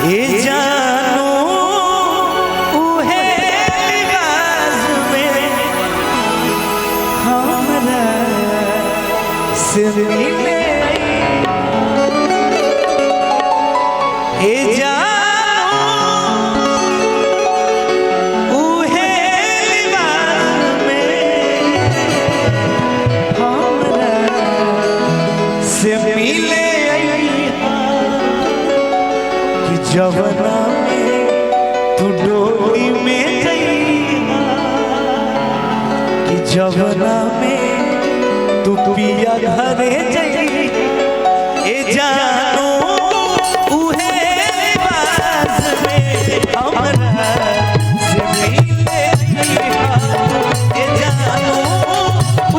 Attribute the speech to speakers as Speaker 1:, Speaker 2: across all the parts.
Speaker 1: ए जानो उहे लिबास में हमरा से मिले ए जानो उहे लिबास में हमरा से मिले जवना में तू डोली में जइहा कि जवना में तू पिया घरे जइहा ए जानो उहे लिबास में हमरा से मिले जइहा ए जानो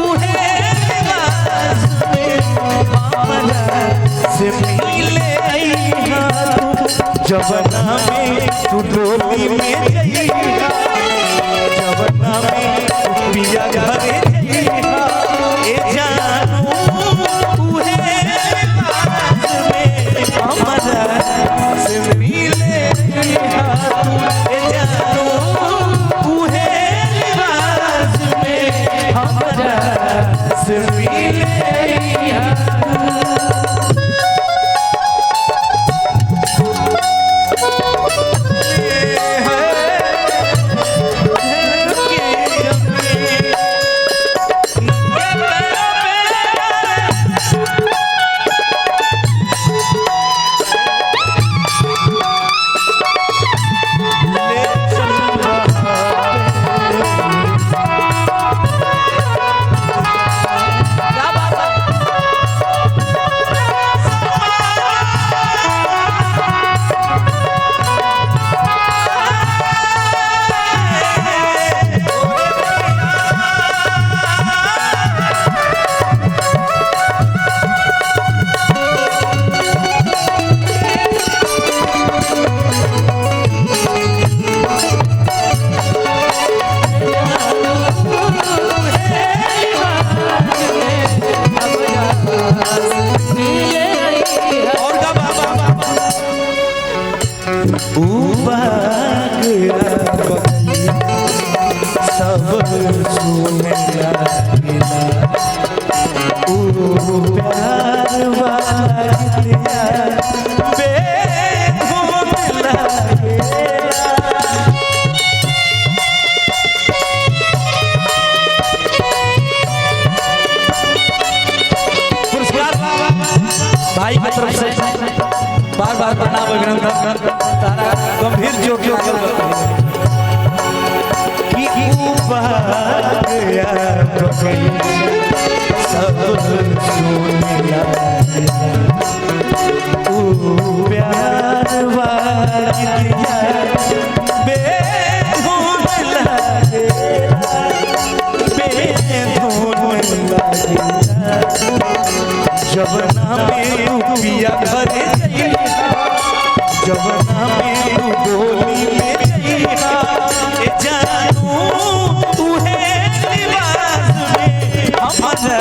Speaker 1: उहे लिबास में हमरा से मिले जइहा जवना में तू डोली में जइहा जवना में तू पिया घरे जइहा ए जानो उहे लिबास में हमरा से मिले जइहा ए जानो उहे लिबास में हमरा से मिले जइहा सब सुने लगला प्यार वालिया बेधुन लगेला पुरस्कार भाई की तरफ से बार बार प्रणाम अभिनंदन तारा गंभीर चोट लागल गया सब सुने लगला प्यार वालिया बेधुन लगेला बेधुन लगेला जवना में तू पिया घरे जइहा जवना में तू डोली में जइहा ए जानो उहे लिबास में हमरा